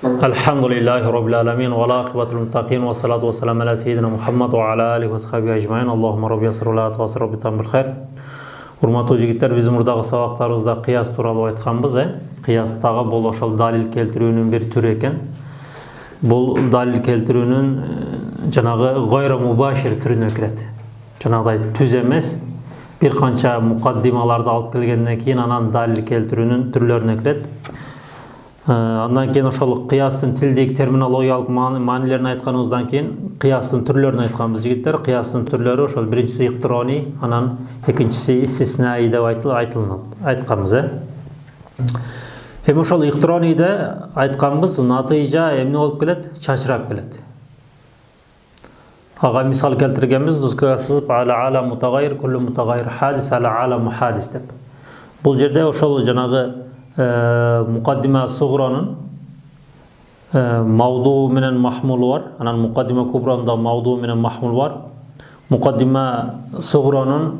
Elhamdülillahi Rabbil alemin ve la akibatul muttaqin ve salatu ve selamu ala seyyidina Muhammed ve ala alihi ve sahbihi ecmain. Allahumma rabbi yasir ve la tuasir rabbi tam bil khair. Урматтуу жигиттер, биз мурдагы сабактарыбызда кыяс тууралуу айтканбыз. Кыястагы бул ошол далил келтирүүнүн бир түрү экен. Бул далил келтирүүнүн жанагы гайра мубашир түрүнө кирет. Жанагыдай түз эмес, бир канча мукаддималарды алып келгенден кийин анан далил келтирүүнүн түрлөрүнө кирет. Андан кейін ошол кыястын тилдеги терминологиялык маанилерин айтканыбыздан кийин кыястын түрлөрүн айтканбыз жигиттер. Кыястын түрлөрү ошол биринчиси иктирони, анан экинчиси истиснаи деп айтканбыз. Эми ошол иктирониде айтканбыз, натыйжа эмне болуп келет? Чачырап келет. Ага мисал келтиргенбиз, нускага сызып аля мутагайир, куллу мутагайир хадис аля мухадис деп. Бул жерде ошол жанагы mukaddime suğranın mavdu menen mahmulu var. Anan mukaddime kubranın mavdu menen mahmul var. Mukaddime suğranın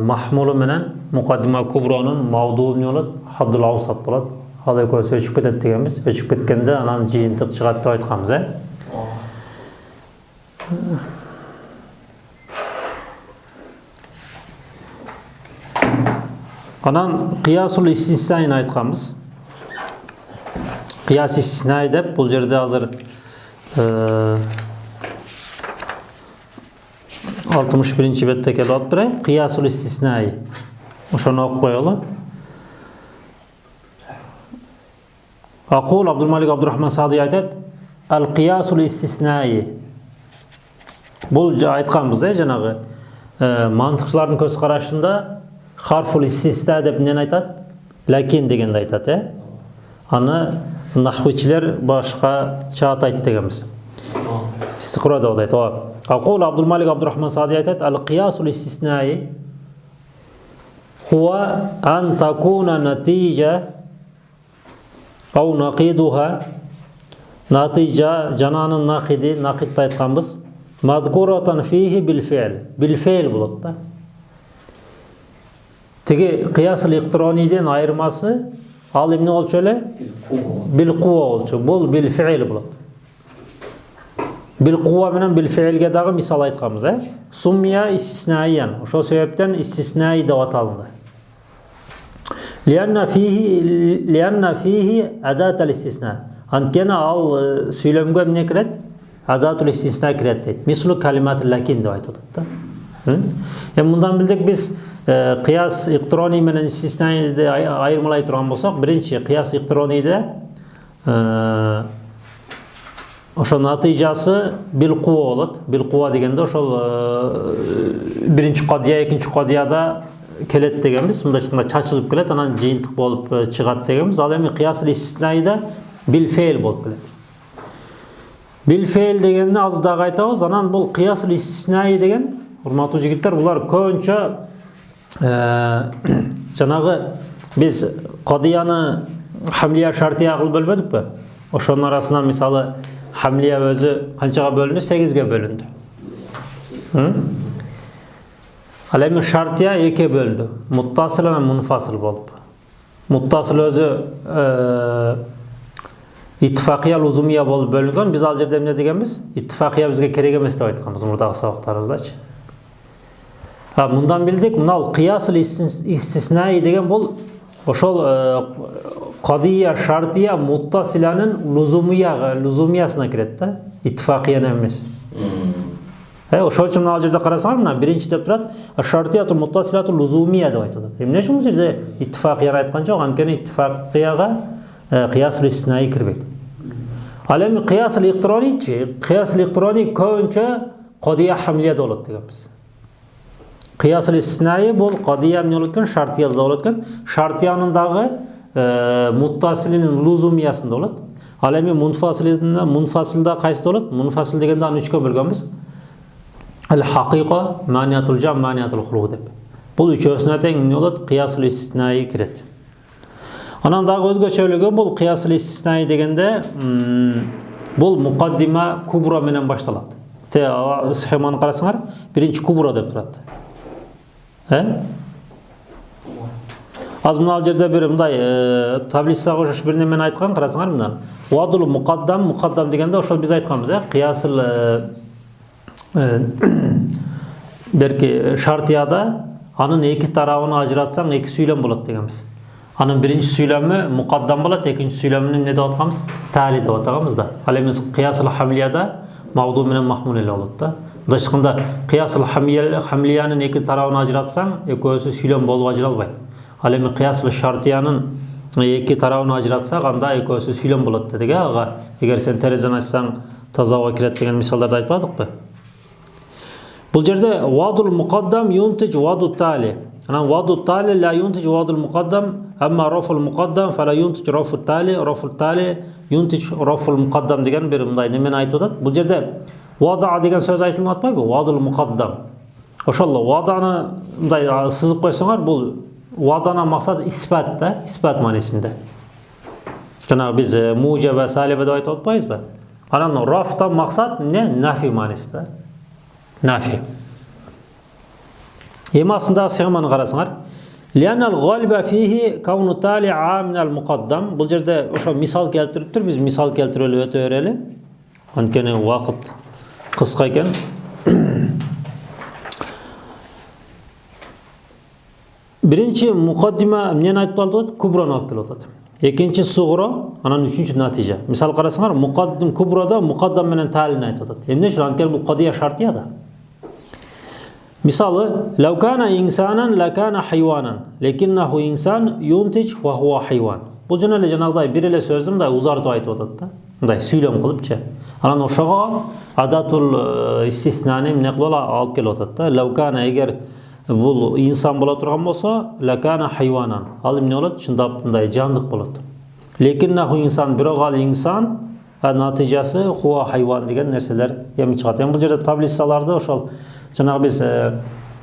mahmulu menen mukaddime kubranın mavdu ne olur? Haddul avsat bolat. Haday koysa ölçüp ketet degenmiz. Ölçüp ketkende anan jıyıntık çıgat dep aytkanbız. Anan kıyasul istisnayını aytkanbız. Kıyas istisnai dep bul jerde hazır 61-nji bette kelip biray. Kıyasul istisnai. Oşonu okup koyalım. Aqul Abdülmalik Abdurrahman Sadi aytat: "Al-qiyasul istisnai." Bul aytkanbız janagı mantıkçıların köz karashında harful istisna dep ne aytat? Lakin degende aytat. Аны nahviçiler başka çağat ayt degenmiz. İstiqra da ayt. Aqul Abdülmalik Abdurrahman Sadi aytat: "Al-qiyasul istisnai huwa an takuna natija aw naqiduha." Natija jananın naqidi, naqid aytkanbız. Madkuratan fihi bil fi'l. Bil fi'l bolat da. Tegi kıyasıl iktironiden ayırması al emne olçu öyle? Bil kuva olçu. Bul bil fi'il bulat. Bil kuva menen bil fi'ilge dağı misal aytkanbız. Summiya istisnaiyan. Şu sebepten istisnai dep atalındı. Lianna fihi adatul istisna. Antkene al söylemge emne kiret? Adatul istisna kiret deyt. Mislu kalimat lakin dep aytıldı. Bundan bildik biz kıyas iktironi menen istisnayda ayırmalay turgan bolsak, birinci kıyas iktironide oşo natijası bil kuva bolat. Bil kuva degende oşol birinci qadiya, ikinci qadiyada kelet degenmiz. Mында чында чачылып келет, анан жыйынтык болуп чыгат degenmiz. Ал эми кыяс истиснайда bil fe'l болуп келет. Bil fe'l degende az dagы айтабыз. Анан бул кыяс истиснай деген, урматтуу жигиттер, булар көбүнчө жанагы biz qadiyаны hamliya şartiya kılıp bölmedik mi? Oşonun arasından misali hamliya özü kançaga bölündü? 8'ge bölündü. Alemi şartiya 2'ye bölündü. Muttasıl ve munfasıl bolup. Muttasıl özü ittifakiya luzumiya bolup bölüngen. Biz al jerde ne degenmiz? İttifakiya bizge kerek emes dep aytkanbız murdagı sabaklarыбызdaçı. Bundan bildik, bunal kıyasıl istisnai degen bol oşol qadiya şartiya muttasilanın luzumiyasına kiret da, ittifakiyan emes. Oşol üçün al jerde qarasaňar mına birinci dep turat, şartiyatu muttasilatu luzumiya dep aytıldı. Emne şol jerde ittifakiyan aytkan jok, ankeni ittifakiyaga kıyasıl istisnai kirbeyt. Al emi kıyasıl iktironi, kıyasıl iktironi köbünçe qadiya hamliya bolat degenmiz. Kıyasıl istisnai bol qadiya ne olatken, şartiya da olatken, şartiyanın dağı muttasilinin luzumiyasında olat. Al emi munfasilda qaysı olat? Munfasil degende аны 3'e bölgenmiz. El-haqiqa, maniyatul cam, maniyatul huluq dep. Bul üçösüne teң ne olat? Kıyasıl istisnai kiret. Anan dağı özgöçölüge bol kıyasıl istisnai degende bol mukaddima kubra menen baştalat. Te schemanı qarasaňar, birinci kubra dep turat. Аз мына жерде бир мындай таблицага окшош бир немени айткан, карасаңар мына. Вадул муқаддам дегенде ошол биз айтканбыз, кыясыл берки шартияда анын эки тарабын ажыратсаң эки сүйлөм болот дегенбиз. Анын биринчи сүйлөмү муқаддам болот, экинчи сүйлөмүн эмне деп атканбыз? Тали деп атаганбыз да. Ал эми кыясыл хамлияда мавду менен махмул эле болот да. Мындайча айтканда кыясыл хамлиянын эки тарабын ажыратсаң экөөсү сүйлөм болуп ажыра албайт. Ал эми кыясыл шартиянын эки тарабын ажыратсак анда экөөсү сүйлөм болот дедик. Ага эгер сен терезени ачсаң тазага кирет деген мисалдарды айтпадыкпы? Бұл жерде вадул муқаддам юнтиж ваду тали. Анан ваду тали ла юнтиж вадул муқаддам, амма рофул муқаддам фала юнтиж рофул тали юнтиж рофул муқаддам деген бир мындай немени айтып атат. Бұл жерде вада деген сөз айтылып атпайбы? Вадул муқаддам. Ошол ваданы мындай сызып койсоңар, бул вадана максат исбат да, исбат маанисинде. Жана биз мужаба салиба деп айтып атпайбызбы? Анан рафтан максат эмне? Нафи маанисинде. Нафи. Эми астындагы сыйгманы карасаңар. Лианал галиба фихи кауну тали аминал муқаддам. Бул жерде ошо мисал келтириптир. Биз мисал келтирип өтө берели. Анткени убакыт кыска экен. Биринчи муқаддима эмнени айтып калды? Куброну алып келип атат. Экинчи сугро, анан үчүнчү натижа. Мисал карасаңар, муқаддим куброда муқаддам менен талини айтып атат. Эмне үчүн? Анткени бул кадия шартия да. Мисалы, лаукана инсанан лакана хайванан, лекиннаху инсан юнтиж ва хуа хайван. Бул жана эле жанагыдай бир эле сөздү мындай узартып айтып атат да. Мындай сүйлөм кылыпчы. Анан ошого адатул истиснаны эмне кылып алып келип атат да. Лаукана эгер бул инсан боло турган болсо, лакана хайванан. Ал эмне болот? Чындап мындай жандык болот. Лекиннаху инсан, бирок ал инсан, натыйжасы хуа хайван деген нерселер эми чыгат. Эми бул жерде таблицаларды ошол жанагы биз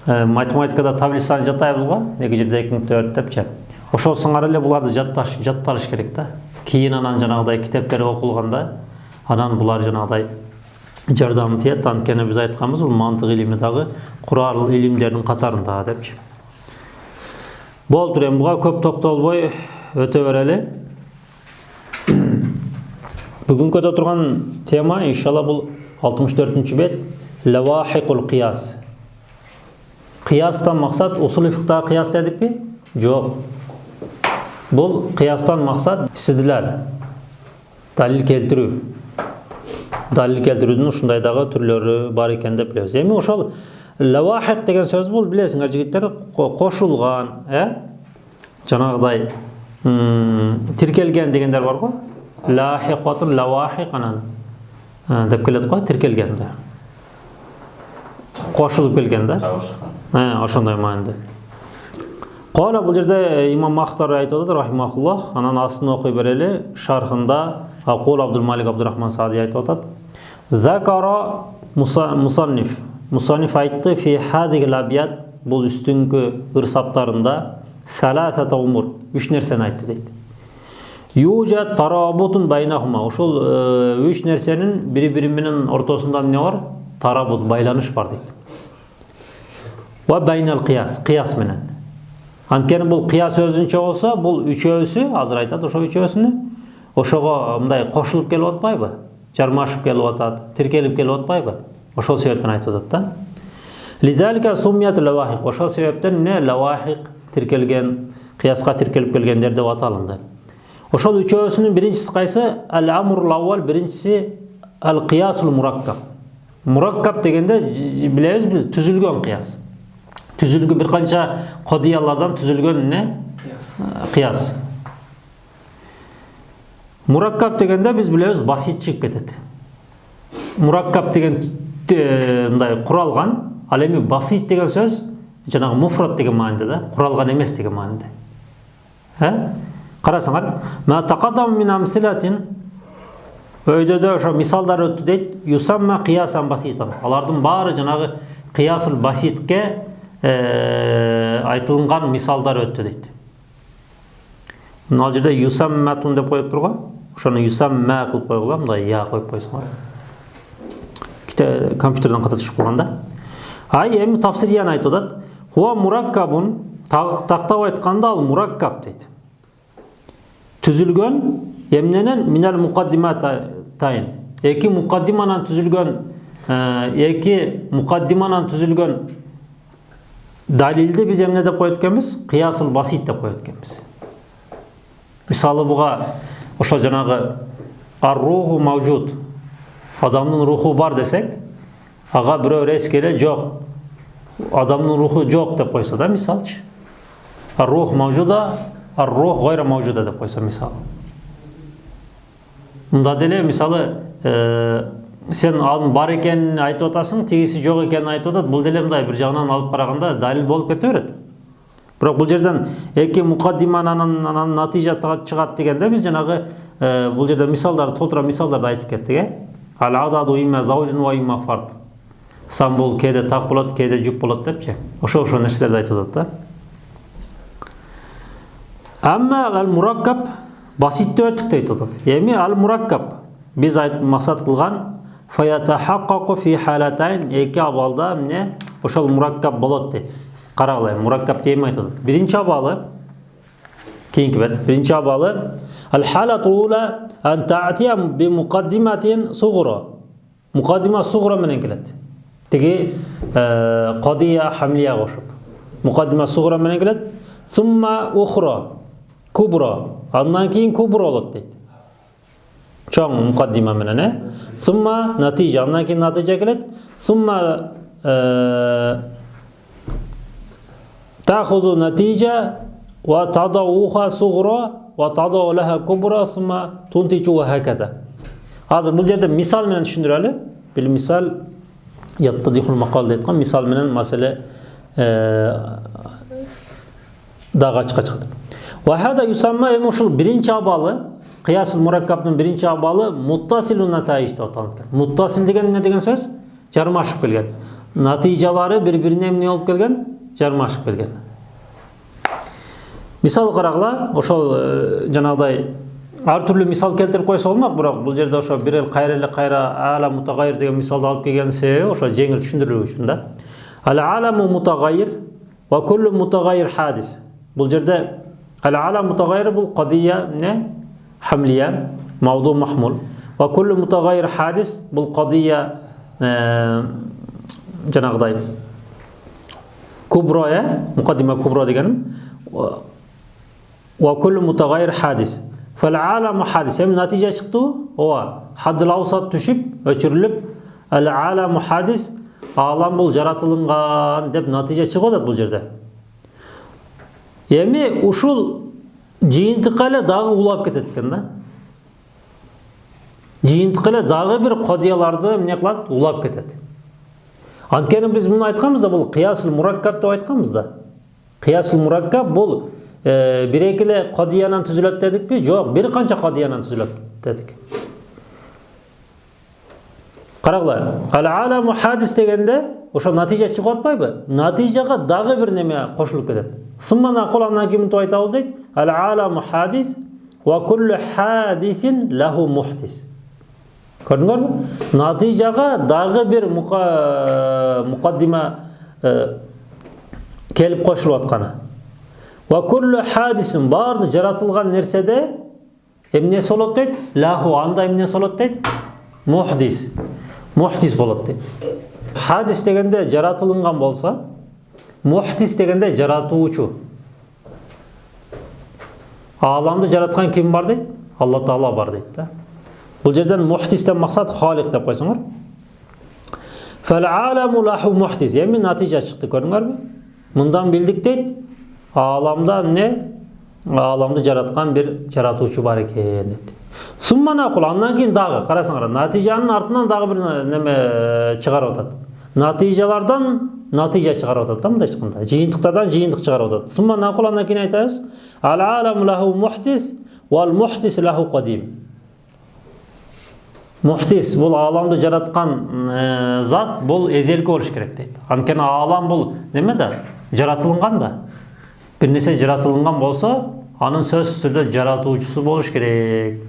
математикада таблицаны жаттайбыз го, эки жерде 2.4 депчи. Ошол сыңар эле буларды жатталыш керек да. Кийин анан жанагыдай китептер окулганда анан булар жанагыдай жардам тиет. Анткени биз айтканбыз, бул мантык илими дагы курал илимдердин катарында депчи. Болду, эми буга көп токтолбой өтө берели. Бүгүнкү өтө турган тема иншалла бул 64-бет лавахикул кыяс. Кыястан максат усул фикхтагы кыяс дедикпи? Жок. Бул кыястан максат истидлал. Далил келтирүү. Далил келтирүүдүн ушундай дагы түрлөрү бар экен деп билебиз. Эми ошол лавахик деген сөз бул билесиңер жигиттер, кошулган, жанагыдай тиркелген дегендер бар го. Лахиқатун лавахик анан деп келет го, тиркелген да. Кошулуп келген да. Ошондой мааниде. Кала бул жерде имам Махтар айтып атат рахимахуллах, анан астын окуй берели. Шархында Акул Абдулмалик Абдурахман Саади айтып атат. Закара мусанниф. Мусанниф айтты фи хадигил абият, бул үстүңкү ырсаптарында саласата умур, 3 нерсени айтты дейт. Южат тарабутун байнахума. Ошол 3 нерсенин бири-бири менен ортосунда эмне бар? Тарабут, байланыш бар дейт. Ва байнал кыяс, кыяс менен. Анткени бул кыяс өзүнчө болсо, бул үчөөсү, азыр айтат ошо үчөөсүнү, ошого мындай кошулуп келип атпайбы? Жармашып келип атат, тиркелип келип атпайбы? Ошол себептен айтып атат да. Лизалика суммият лавахик. Ошол себептен эмне лавахик тиркелген, кыяска тиркелип келгендер деп аталынды. Ошол үчөөсүнүн биринчиси кайсы? Ал-амрул аввал, биринчиси ал-кыясул мураккаб. Мураккаб дегенде билебиз, түзүлгөн кыяс. Түзүлгөн бир канча кодиялардан түзүлгөн эмне? Кыяс. Мураккаб дегенде биз билебиз, басит чыгып кетет. Мураккаб деген мындай куралган, ал эми басит деген сөз жанагы муфрат деген мааниде да, куралган эмес деген мааниде. Карасаңар, ма тaqaddam min amsilatin, өйдөдө ошо мисалдар өттү дейт, юсамма кыясан баситан. Алардын баары жанагы кыясул баситке айтылган мисалдар өттү дейт. Мына жерде юсамматун деп коюп турган, ошону юсамма кылып койгула, мындай я коюп койсоңар. Компьютерден ката түшүп калганда. Ай эми тафсирияны айтып атат. Хуа мураккабун, тактап айтканда ал мураккаб дейт. Түзүлгөн эмненен минал мукаддиматайн. Эки мукаддиманан түзүлгөн далилди биз эмне деп коет экенбиз? Кыясул басит деп коет экенбиз. Мисалы буга ошо жанагы ар-руху мавжуд. Адамдын руху бар десек, ага бирөө рес келе жок. Адамдын руху жок деп койсо да, мисалчы. Ар-рух мавжуда, ар-рух гайра мавжуда деп койсо мисалы. Мында деле мисалы сен анын бар экенин айтып атасың, тигиси жок экенин айтып атат. Бул деле мындай бир жагынан алып караганда далил болуп кете берет. Бирок бул жерден эки мукаддиманан натыйжа чыгат дегенде биз жанагы бул жерде мисалдарды толтура мисалдарды айтып кеттик, Ал-ададу имма заужун ва имма фард. Сан бул кээде так болот, кээде жүк болот депчи. Ошо нерселерди айтып атат да. Амма ал-мураккаб баситте өттүк дейт атат. Эми ал-мураккаб биз максат кылган фаятахаккаку фи халатайн, эки абалда эмне ошол мураккаб болот дейт. Карагылай, мураккаб эми айтып атат. Биринчи абалы кийинки бет. Биринчи абалы ал-халату ула ан та'тия би мукаддиматин сугра. Мукаддима сугра менен келет. Тиги кадия хамлия кошуп. Мукаддима сугра менен келет. Сумма ухра кубра. Андан кийин кубра болот дейт. Чоң мукаддима менен, Сумма натижа, андан кийин натижа келет. Сумма тахузу натижа ва тадауха сугра ва тадау лаха кубра сумма тунтичу ва хакада. Азыр бул жерде мисал менен түшүндүрөлү. Бил мисал яттадихул макал дейт. Мисал менен маселе дагы ачыкка чыгат. Ва хада юсамма эми ушул биринчи абалы, кыясул мураккабдын биринчи абалы муттасилун натаиж деп аталат. Муттасил деген эмне деген сөз? Жармашып келген. Натыйжалары бири-бирине эмне болуп келген? Жармашып келген. Мисал карагыла, ошол жанагыдай ар түрлүү мисал келтирип койсо болмок, бирок бул жерде ошо бир эл кайра ала мутагайир деген мисалды алып келген себеби ошо жеңил түшүндүрүү үчүн да. Ал-аламу мутагайир ва куллу мутагайир хадис. Бул жерде ал-алам мутагайир бул кадия эмне? Хамлия, мавду махмул. Ва куллу мутагайир хадис бул кадия жанагыдай кубра, мукаддима кубра дегеним. Ва куллу мутагайир хадис. Фал-аламу хадис. Эми натыйжа чыкты. Ооба, хаддил аусат түшүп, өчүрүлүп, ал-аламу хадис, алам бул жаратылынган деп натыйжа чыгып атат бул жерде. Эми ушул жыйынтыкка эле дагы улап кетет экен да. Жыйынтыкка эле дагы бир кодияларды эмне кылат? Улап кетет. Анткени биз муну айтканбыз да, бул кыясул мураккаб деп айтканбыз да. Кыясул мураккаб бул бир-эки эле кодиянан түзүлөт дедикпи? Жок, бир канча кодиянан түзүлөт дедик. Карагыла, ал-аламу хадис дегенде ошо натыйжа чыгып атпайбы? Натыйжага дагы бир неме кошулуп кетет. Суммана куландан кийин мынтип айтабыз дейт. Ал-аламу хадис ва куллу хадисин лаху мухдис. Көрдүңөрбү? Натыйжага дагы бир мукаддима келип кошулуп атканы. Ва куллу хадисин барды жаратылган нерседе эмнеси болот дейт? Лаху анда эмнеси болот дейт? Мухдис. Мухдис болот дейт. Хадис дегенде жаратылынган болса, мухдис дегенде жаратуучу. Аламды жараткан ким бар дейт? Алла Таала бар дейт да. Бул жерден мухдистен максат халик деп койсоңор. Фал-аламу лаху мухдис. Эми натыйжа чыкты, көрдүңөрбү? Мындан билдик дейт. Аламда эмне? Аламды жараткан бир жаратуучу бар экен дейт. Суммана кул, андан кийин дагы карасаңар, натыйжанын артынан дагы бир неме чыгарып атат. Натыйжалардан натыйжа чыгарып атат да, мындай айтканда. Жыйынтыктардан жыйынтык чыгарып атат. Суммана кул, андан кийин айтабыз: ал-аламу лаху мухдис вал мухдис лаху кадим. Мухдис бул аламды жараткан зат, бул эзелки болуш керек дейт. Анткени алам бул неме да? Жаратылган да. Бир нерсе жаратылган болсо, анын сөзсүз түрдө жаратуучусу болуш керек.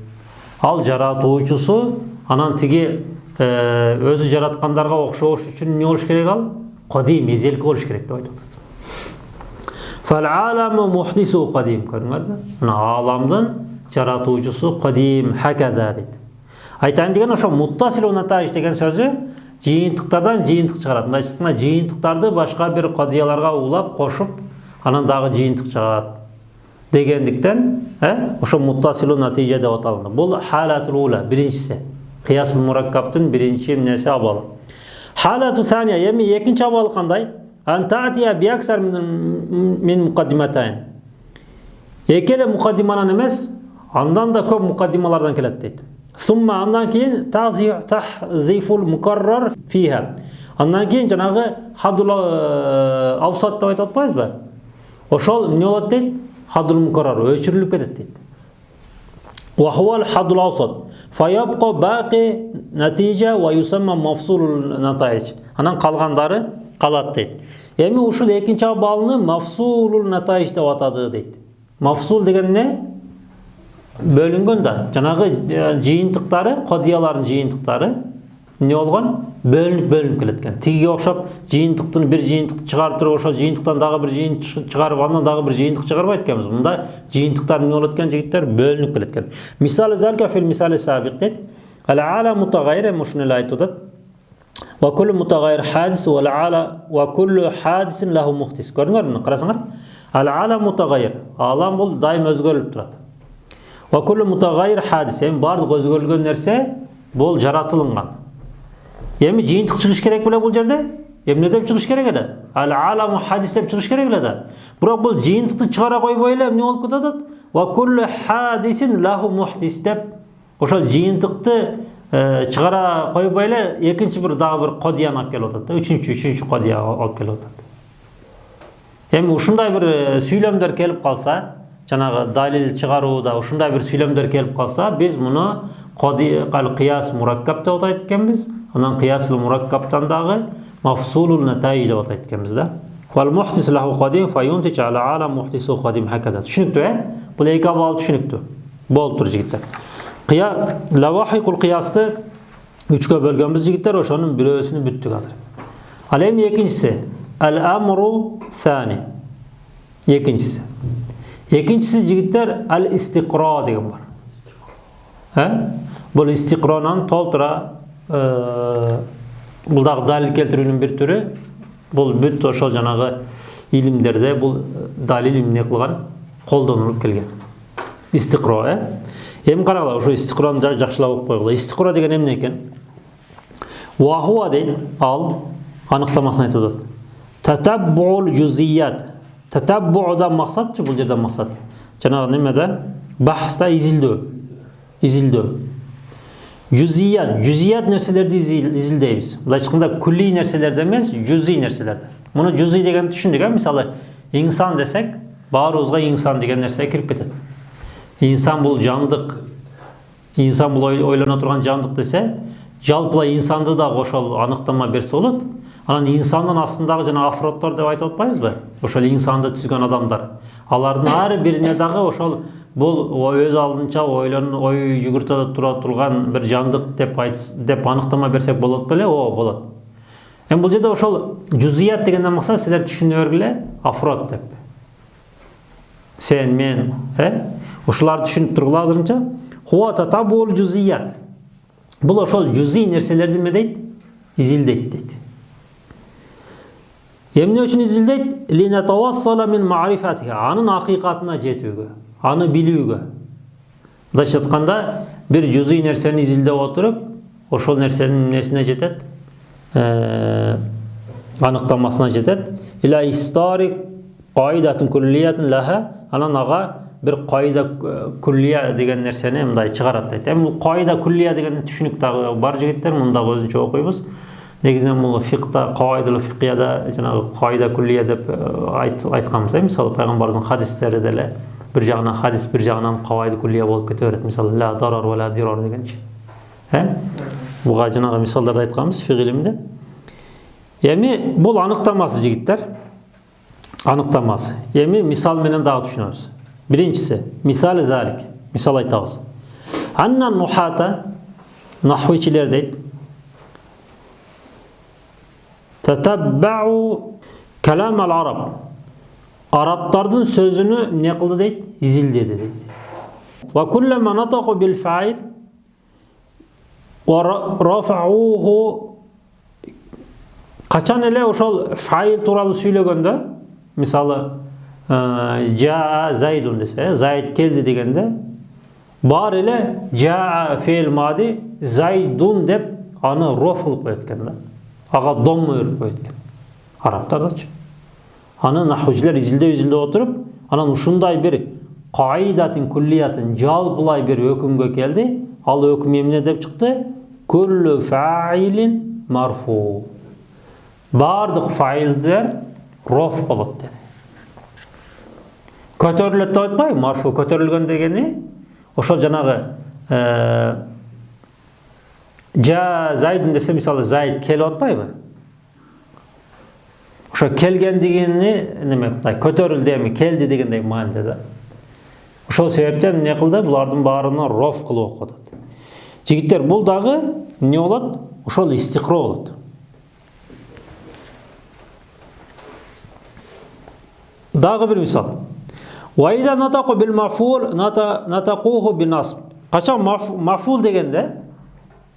Ал жаратуучусу анан тиги өзү жараткандарга окшош үчүн эмне болуш керек ал? Кадим, эзелки болуш керек деп айтып атат. Fal-alamu muhdisu qadim. Mına alamdın jaratuvчусу qadim hakaza deydi. Айтайын деген ошо muttasil nataj деген сөзү жыйынтыктардан жыйынтык чыгарат. Мындай айтқанда жыйынтыктарды башка бир кадияларга улап кошуп, анан дагы жыйынтык чыгат дегендиктен, ошо muttasil натижа деп аталынды. Бул халатул ула, биринчиси. Кыясул мураккабтын биринчи эмнеси абалы. Халату сания, эми экинчи абалы кандай? Антатия биаксар мин мукаддиматайн. Экеле мукаддиманан эмес, андан да көп мукаддималардан келет дейт. Сумма андан кийин tahziful mukarrar fiha. Андан кийин жанагы хадул авсат деп айтып атпайбызбы? Ошол эмне болот дейт? Хадул мукарrar өчүрүлүп кетет дейт. Wa huwa al-hadul awsat. Fayabqa baqi natija wa yusamma mafsulul nata'ij. Анан калгандары калат дейт. Эми ушул экинчи абалны mafsulul nata'ij деп атады дейт. Mafsul деген эмне? Bölüngөн да. Жанагы жыйынтыктары, кодиялардын жыйынтыктары эмне болгон? Бөлүнүп келеткен. Тигиге окшоп жыйынтыктын бир жыйынтыкты чыгарып туруп, ошол жыйынтыктан дагы бир жыйынтык чыгарып, андан дагы бир жыйынтык чыгарбайт экенбиз. Мында жыйынтыктар эмне болот экен? Жигиттер бөлүнүп келеткен. Мисалы залка фил мисали сабиq дейт. Ал-алам мутагайир мушуну эле айтып атат. Ва куллу мутагайир хадис ва ал-ала ва куллу хадисин лаху мухтис. Көрдүңөрбү? Карасаңар. Ал-алам мутагайир. Алам бул дайым өзгөрүлүп турат. Ва куллу мутагайир хадис. Эми бардык өзгөрүлгөн нерсе бул жаратылган. Эми жыйынтык чыгыш керек беле бул жерде? Эмне деп чыгыш керек эле? Ал-аламу хадис деп чыгыш керек эле да. Бирок бул жыйынтыкты чыгара койбой эле эмне болуп кетет? Ва куллу хадисин лаху мухтис деп ошол жыйынтыкты чыгара койбой эле экинчи бир дагы бир кодияны алып келип атат да. Үчүнчү кодия алып келип атат. Эми ушундай бир сүйлөмдөр келип калса, жанагы далил чыгарууда ушундай бир сүйлөмдөр келип калса, биз муну кыяс мураккаб деп атайт экенбиз. Анан кыясул мураккабтан дагы мафсулул натаиж деп атайт экенбиз да. Вал мухтис лаху кадим фаюнтич ала алам мухтису кадим хаказа. Түшүнүктүү, Бул эки абал түшүнүктүү. Болуптур жигиттер. Лавахикул кыясты үчкө бөлгөнбүз жигиттер, ошонун бирөөсүнү бүттүк азыр. Ал эми экинчиси ал-амру сани. Экинчиси жигиттер ал-истиқро деген бар. Бул истиқронун толтура бул дагы далил келтирүүнүн бир түрү. Бул бүт ошол жанагы илимдерде бул далил эмне кылган? Колдонулуп келген. Истиқро, Эми карагыла, ошо истиқрону жакшылап окуп койгула. Истиқро деген эмне экен? Ва хуа дейт, ал аныктамасын айтып атат. Татаббуул жузият. Татаббуудан максатчы бул жерден максат. Жанагы немеде? Бахста изилдөө. Жузият нерселерди изилдейбиз. Мындай айтканда күлли нерселерде эмес, жузи нерселерде. Муну жузи деген түшүндүк, мисалы, инсан десек, баарыбызга инсан деген нерсе кирип кетет. Инсан бул жандык. Инсан бул ойлоно турган жандык десе, жалпылай инсанды да ошол аныктама берсе болот. Анан инсандын астындагы жана афроттор деп айтып атпайбызбы? Ошол инсанды түзгөн адамдар. Алардын ар бирине дагы ошол бул өз алдынча ой жүгүртө турган бир жандык деп аныктама берсек болот беле? Болот. Эми бул жерде ошол жузият дегенден максат силер түшүнө бергиле, афрот деп. Сен, мен, ушуларды түшүнүп тургула азырынча. Хуа татабул жузият. Бул ошол жузи нерселерди эме дейт? Изилдейт дейт. Эмне үчүн изилдейт? Линатавассала мин ма'рифатиха. Анын акыйкатына жетүүгө, аны билүүгө. Мындайча айтканда, бир жузи нерсени изилдеп отуруп, ошол нерсенин эмнесине жетет? Аныктамасына жетет. Иля историк каидатун куллиятун лаха. Анан ага бир кайда куллия деген нерсени мындай чыгарат дейт. Эми бул кайда куллия деген түшүнүк дагы бар жигиттер, мында өзүнчө окуйбуз. Негизинен бул фикта, каидалу фикияда жанагы кайда куллия деп айтканбыз. Мисалы пайгамбарыбыздын хадистери деле бир жагынан хадис, бир жагынан каида куллия болуп кете берет. Мисалы ла дарар ва ла дирар дегенчи. Буга жанагы мисалдарды айтканбыз фик илиминде. Эми бул аныктамасы жигиттер. Аныктамасы. Эми мисал менен дагы түшүнөбүз. Биринчиси, мисалы залик. Мисал айтабыз. Анна нухата нахвичилер дейт. Татаббау калам ал-араб. Araptardын sözünü ne kıldı deydi? İzildedi deydi. Ve kullama nataku bil fa'il ve rafa'uhu kaçan ele oşol fa'il turalı söylегенде, misalı jaa zaydun dese, zayd keldi degende bar ele jaa fiil madi zaydun dep anı rof kılıp koyatken da. Ağa domma örüp koyatken. Araptardaçı. Anı nahviciler izilde oturup anan uşunday bir kaidatin kulliyatin jalpılay bir hükümge geldi. Al hüküm emne dep çıktı. Kullu fa'ilin marfu. Bardık failler rof bolat dedi. Kötörülüp de aytpay, marfu kötörülgön degeni oşol janagı ja zaydun dese misalı zayd kelip atpayбы? Oşo kelgen degeni neme kılay? Kötörüldü emi keldi degендей maanide da. Oşol sebepten ne kıldı? Bulardın barına rof kılıp okudat. Jigitler bul dagı ne bolat? Oşol istiqro bolat. Dagı bir misal. Ve izâ nataku bil maf'ul nataquhu bin nasb. Kaçan maf'ul degende,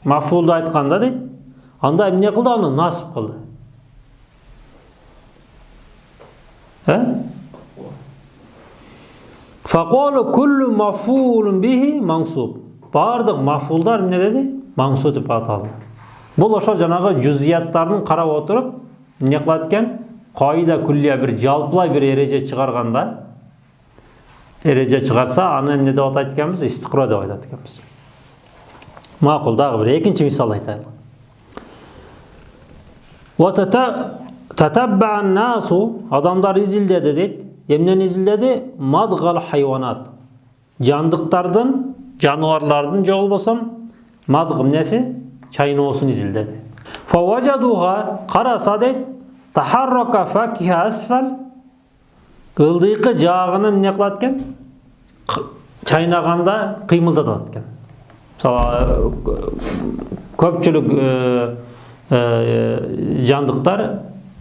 maf'ulda aytkanda deydi. Anda emne kıldı? Anı nasb kıldı. He? Faqalu kullu maf'ulun bihi mansub. Bardık maf'ullar ne dedi? Mansub dep ataldı. Bul oşol janagı cüziyatlarını karap oturup ne kılatken? Kaida kulliya bir jalpılay bir erece çıkarganda erece çıkarsa anı emne de atayt ekanmiz? İstiqro dep aytat ekanmiz. Maqul dagı bir ekinci misal aytaylık. Ve tatabba'an nasu adamlar izildedi deydi. Emnen izildedi? Madgal hayvanat. Jandıklardan, janavarlardan je bolbosam madgım nesi? Çaynoosун izildedi. Fa vajaduha qarasa deydi. Taharraka fakiha asfal. Ildıyqı jağını ne kılatken? Çaynaganda kıymıldatatken. Köpçülük jandıklar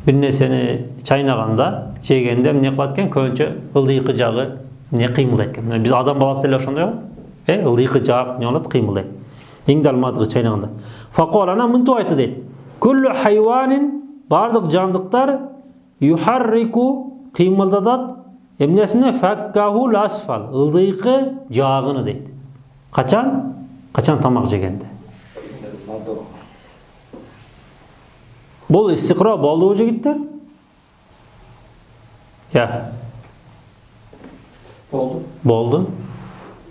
bir neseni çaynaganda, çegende ne kılatken? Könçe ildıyqı jağı ne kıymıldaytken. Biz adam balası dele oşondoy go. Ildıyqı jağı ne bolat? Kıymıldayt. Eňde almadygy çaynaganda. Faqolana mıntu aytdy deydi. Kullu hayvanin bardyk jandıklar yuharriku kıymıldatat emnesine fakkahul asfal ildıyqı jağını deydi. Kaçan? Kaçan tamak jegende. Bol istiqro boldu jigitler? Ya. Boldu.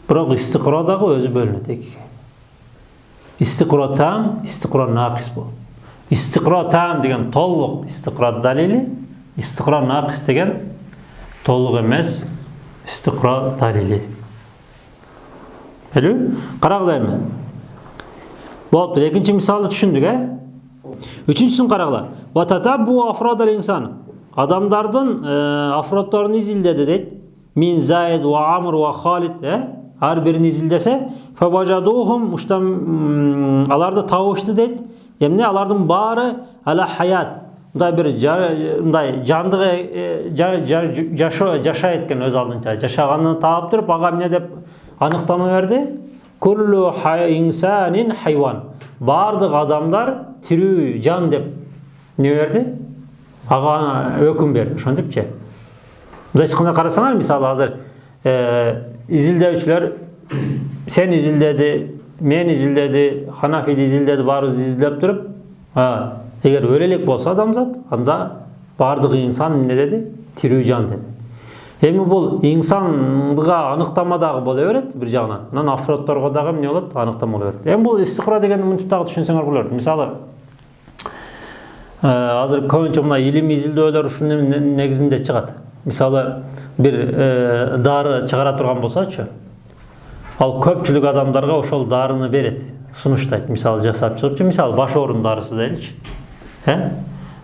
Biroq istiqro dagı özü bölünedi ikiga. İstiqro tam, istiqro naqis bol. İstiqro tam degen tolluk istiqro dalili, istiqro naqis degen tolluk emas istiqro dalili. Belli? Qaragılaymy. Bolupdy. Ekinci misaly düşündük he? Üçüncüsünü qaragılar. Wa tatabbu afradal insan. Adamlardan afrodlarını izildedi deydi. Min Zayd ve Amr ve Halid her birini izildese fe vajaduhum muştam alarda tavuştu deydi. Emne alardan bari ala hayat. Da bir jandığı yaşa etken öz aldınca yaşaganını taap durup ağa ne dep anıktama verdi. Kullu insanin hayvan. Bardık adamlar tirü can dep ne verdi? Ağa hüküm verdi. Şonu depçe. Bunda çıkında karasanar misal hazır izildevçiler sen izildedi, men izildedi, Hanafi izildedi, barız izildep durup eğer öylelik bolsa adamzat anda bardık insan ne dedi? Tirü can dedi. Hem bu insanlığa anıktamadagı bola öğret bir jagынан. Anan afrodlarga dagı ne bolat? Anıktama bola öğret. Hem bu istiqra degen müntiqtağı düşünseňer bolar. Misalı hazır köňçe muna ilim izildeler uşunun negizinde çıgat. Misalı bir darı çıgara turgan bolsaçı. Al köpçülük adamlarga oşol darını beret, sunuştayt. Misal jasap çıkıpçı, misal baş orun darısı deyilçi. He?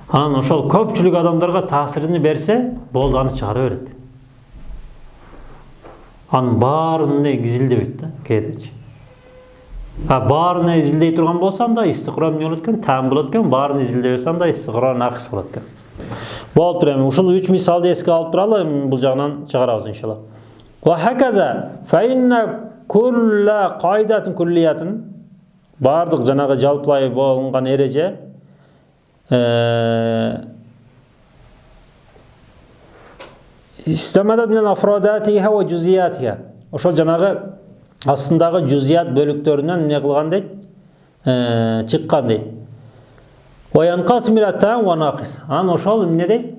Anan oşol köpçülük adamlarga tasirini berse, boldanı çıgara öğret. An barını izildebeyt da, kedeçi. Barını izildey turgan bolsan da istiqro ne bolatken, tam bolatken, barını izildebeysan da istiqro naqis bolatken. Болуп тур, эми ушул 3 мисалды эске алып туралы, эми бул жагынан чыгарабыз иншалла. Ва хакада фа инна кулла кайдатин куллиятин, бардык жанагы жалпылай болгон эреже истамада менен афродатиха ва жузиятиха. Ошол жанагы астындагы жузият бөлүктөрүнөн эмне кылган дейт? Чыккан дейт. Ва янкасим иля таам ва нақис. Анан ошол эмне дейт?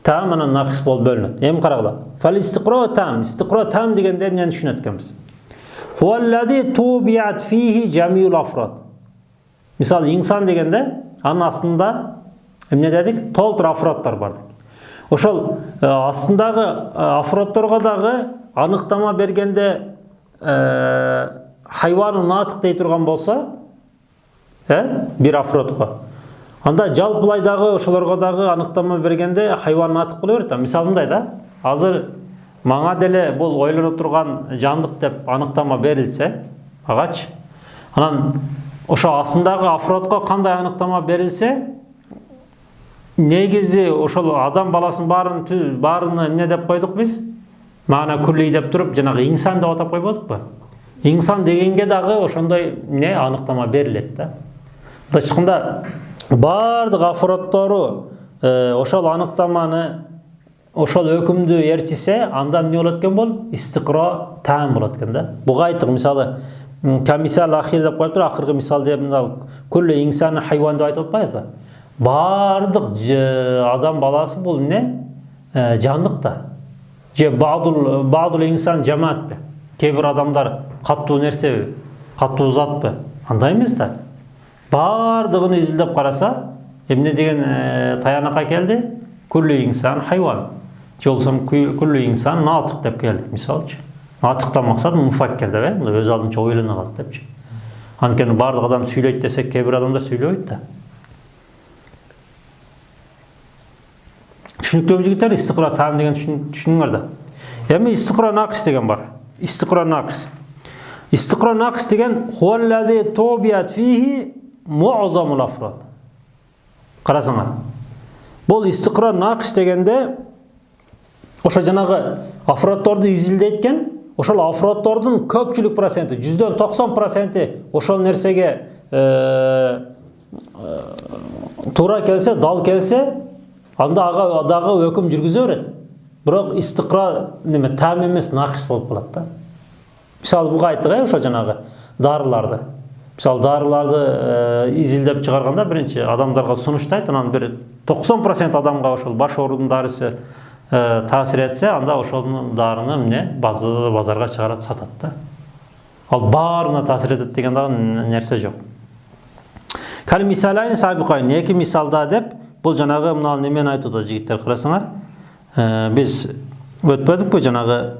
Таам анан нақис болуп бөлүнөт. Эми карагыла. Фал истиқро таам дегенде эмнени түшүнөт экенбиз? Хуаллади тубият фихи жамиул афрод. Мисалы инсан дегенде анын астында эмне дедик? Толтур афроддор бар дейт. Ошол астындагы афроддорго дагы аныктама бергенде хайванун натык дей турган болсо, бир афродго, анда жалпылай дагы ошолорго дагы аныктама бергенде хайван натык боло берет. Мисалы мындай да, азыр мага деле бул ойлоно турган жандык деп аныктама берилсе, агачы, анан ошо астындагы афродго кандай аныктама берилсе, негизи ошол адам баласынын баарына эмне деп койдук биз? Мана кулли деп туруп, жанагы инсан деп атап койбодукпу? Инсан дегенге дагы ошондой эмне аныктама берилет да. Ачыкында бардык афроддору ошол аныктаманы, ошол өкүмдү ээрчисе, анда эмне болот экен бул? Истиқро таам болот экен да. Буга айттык, мисалы камисал ахир деп коюп туруп, акыркы мисал деп кулли инсан хайван деп айтып атпайбызбы? Бардык адам баласы бул эмне? Жандык да. Же баадул инсан жамаатпы? Кээ бир адамдар каттуу нерсеби? Каттуу затпы? Андай эмес да. Бардыгын изилдеп караса, эмне деген таянакка келди? Кулли инсан хайван. Же болсо кулли инсан натык деп келди, мисалчы. Натыктан максат муфаккир деп, өз алдынча ойлоно калат депчи. Анткени бардык адам сүйлөйт десек, кээ бир адамдар сүйлөбөйт да. Түшүнүктүүбү жигиттер, истиқро таам деген түшүнүңөр да. Эми истиқро нақис деген бар. Истиқро нақис. Истиқро нақис деген хуаллади тобият фихи муъзамул афрод. Карасаңар. Бул истиқро нақис дегенде ошо жанагы афроддорду изилдеткен, ошол афроддордун көпчүлүк проценти, 90% ошол нерсеге туура келсе, дал келсе, анда ага дагы өкүм жүргүзө берет. Бирок истиқро неме таам эмес, нақис болуп калат да. Мисалы буга айттык, ошо жанагы дарыларды. Мисалы дарыларды изилдеп чыгарганда биринчи адамдарга сунуштайт, анан бир 90% адамга ошол баш оорунун дарысы таасир этсе, анда ошонун дарыны эмне базарга чыгарат, сатат да. Ал баарына таасир этет деген дагы нерсе жок. Кал мисалайын сабикайын, эки мисалда деп, бул жанагы мына немени айтып атат жигиттер, карасаңар. Биз өтпөдүкпү жанагы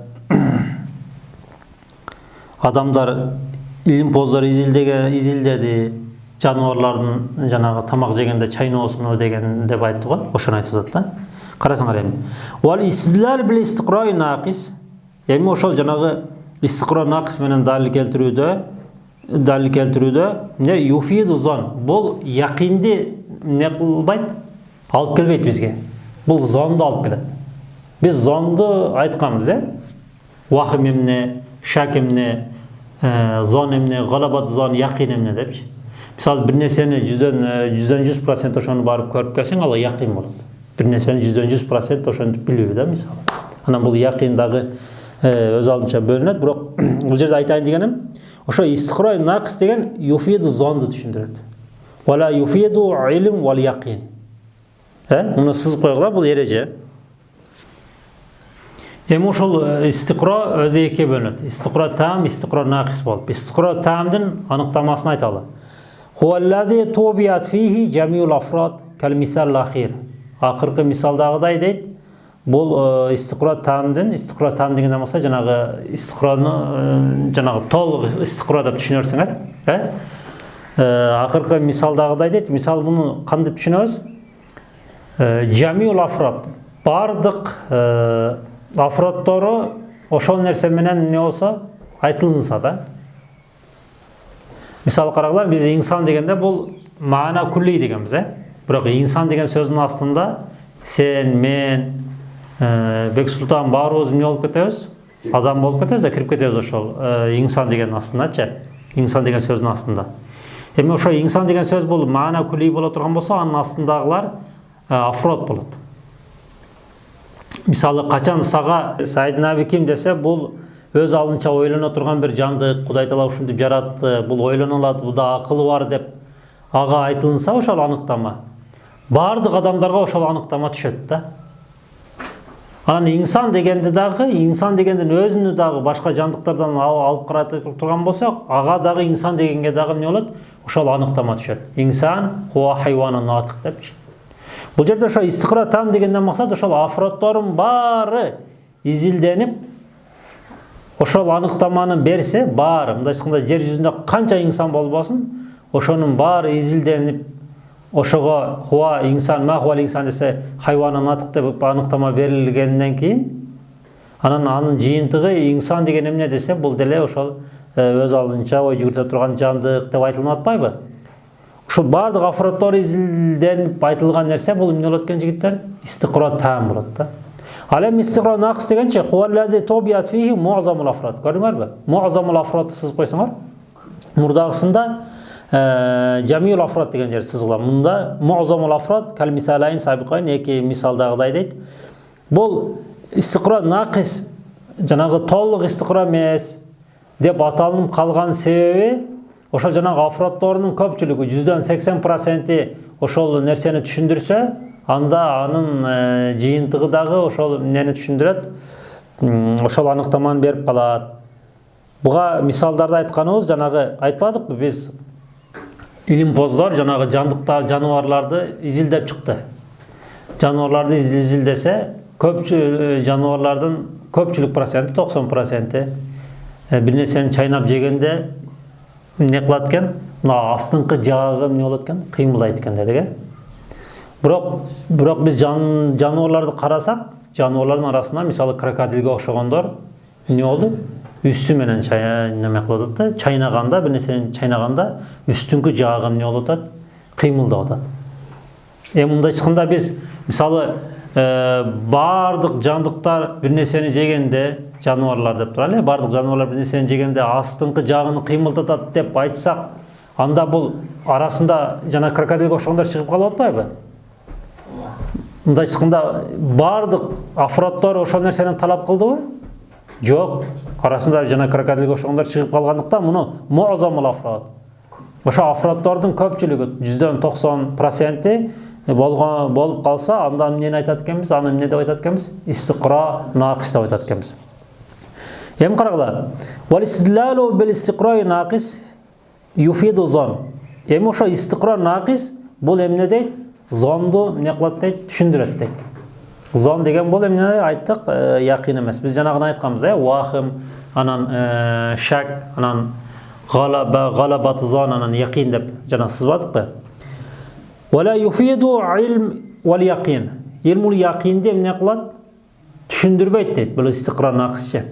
адамдар илимпоздор изилдеди, жаныбарлардын жанагы тамак жегенде чайноосуну деген деп айтты го, ошону айтып атат да. Карасаңар эми. Вал истидлал бил истиқро нақис. Эми ошол жанагы истиқро нақис менен далил келтирүүдө не юфиду зон. Бул якинди не кылбайт? Алып келбейт бизге. Бул зонду алып келет. Биз зонду айтканбыз, Вахим эмне, шак эмне, зон эмне, галабат зон, якин эмне депчи. Мисалы бир нерсени 100% ошону барып көрүп келсең, ал якин болот. Бир нерсени 100% ошентип билүү да, мисалы. Анан бул якин дагы өз алдынча бөлүнөт, бирок бул жерде айтайын дегеним, ошо истиқро нақис деген юфиду зонду түшүндүрөт. Вала юфиду илм вал якин. Муну сызып койгула, бул эреже. Эми ошол истиқро өзү экиге бөлүнөт. Истиқро таам, истиқро нақис болуп. Истиқро таамдын аныктамасын айталы. Хуаллади тобият фихи жамиул афрод кал мисал ахир. Акыркы мисалдагыдай дейт, бул истиқро таам дегенде болсо жанагы истиқрону жанагы толук истиқро деп түшүнөрсүңөр, Акыркы мисалдагыдай дейт, мисал муну кантип түшүнөбүз? Жамиул афрод, бардык афроддору ошол нерсе менен эмне болсо айтылынса да. Мисалы карагыла, биз инсан дегенде бул маана кулли дегенбиз, Бирок инсан деген сөздүн астында Sen, men, Бексултан баарыбыз эмне болуп кетебиз? Адам болуп кетебиз да кирип кетебиз ошол инсан деген астындачы. Инсан деген сөздүн астында. Эми ошо инсан деген сөз бул маана күлүй боло турган болсо, анын астындагылар афрод болот. Мисалы качан сага Сайдина Абиким десе, бул өз алынча ойлоно турган бир жандык, Кудай Таала ушинтип жаратты, бул ойлоно алат, буда акылы бар деп ага айтылынса ошол аныктама. Бардык адамдарга ошол аныктама түшөт да. Анан инсан дегенди дагы, инсан дегендин өзүнү дагы башка жандыктардан алып каратып турган болсок, ага дагы инсан дегенге дагы эмне болот? Ошол аныктама түшөт. Инсан хуа хайванун натык депчи. Бул жерде ошо истикра там дегенден максат ошол афроддордун баары изилденип, ошол аныктаманы берсе, баары, мындай айтканда жер жүзүндө канча инсан болбосун, ошонун баары изилденип, ошого хуа инсан, ма хуа инсан десе, хайванун натык деп аныктама берилгенден кийин, анын жыйынтыгы инсан деген эмне десе, бул деле ошол өз алдынча ой жүгүртө турган жандык деп айтылып атпайбы? Ушул бардык афроддор изилденип айтылган нерсе бул эмне болот экен жигиттер? Истикра там болот да. Ал эми истикра накыс дегенче хуаллази тобият фихи муазамул афрод. Көрдүңөрбү? Муазамул афродду сызып койсоңор. Мурдагысында Жамиул афрод деген жер сызылган. Мында муазамул афрод кал мисалайн сабикайн эки мисалдагыдай дейт. Бул истикра накыс, жанагы толук истикра эмес деп аталынып калган себеби ошо жанагы афроддордун көпчүлүгү 80% ошол нерсени түшүндүрсө, анда анын жыйынтыгы дагы ошол эмнени түшүндүрөт, ошол аныктаманы берип калат. Буга мисалдарды айтканыбыз, жанагы айтпадыкпы биз, илимпоздор жанагы жандыктар, жаныбарларды изилдеп чыкты. Жаныбарларды изилдесе, жаныбарлардын көпчүлүк проценти, 90% бир нерсени чайнап жегенде эмне кылат экен? Мына астыңкы жагы эмне болот экен? Кыймылдайт экен дедик, Бирок биз жаныбарларды карасак, жаныбарлардын арасында мисалы крокодилге окшогондор эмне болду? Үстү менен неме кылып атат да, чайнаганда, бир нерсени чайнаганда үстүңкү жагы эмне болуп атат? Кыймылдап атат. Эми мындай айтканда биз мисалы бардык жандыктар бир нерсени жегенде, жаныбарлар деп туралы, бардык жаныбарлар бир нерсени жегенде астыңкы жагын кыймылдатат деп айтсак, анда бул арасында жана крокодилге окшогондор чыгып калып атпайбы? Мындай айтканда бардык афроддор ошол нерсени талап кылдыбы? Жок. Арасында жана крокодилге окшогондор чыгып калгандыктан муну муазамул афрод. Ошо афроддордун көпчүлүгү 90% болуп калса, анда эмнени айтат экенбиз? Аны эмне деп айтат экенбиз? Истикра накыс деп айтат экенбиз. Эми карагыла. Вал истидлалу бил истикра накыс юфиду зон. Эми ошо истикра накыс бул эмне дейт? Зонду эмне кылат дейт? Түшүндүрөт дейт. Зон деген бул эмне айттык? Якын эмес. Биз жанагыны айтканбыз, вахым, анан шак, анан галабат зон, анан якын деп жана сызбадыкпы? Вала юфиду илм вал якин. Илмул якинди эмне кылат? Түшүндүрбөйт дейт. Бул истикра накысчы.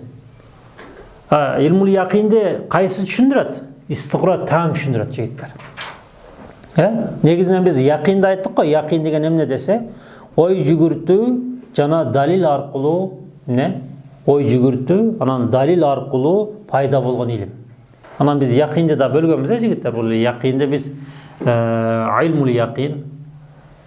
Илмул якинди кайсы түшүндүрөт? Истикра там түшүндүрөт жигиттер. Негизинен биз якинди айттык го. Якин деген эмне десе, ой жүгүртүү жана далил аркылуу эмне? Ой жүгүртүү, анан далил аркылуу пайда болгон илим. Анан биз якинди да бөлгөнбүз, жигиттер. Бул якинди биз илмул якин,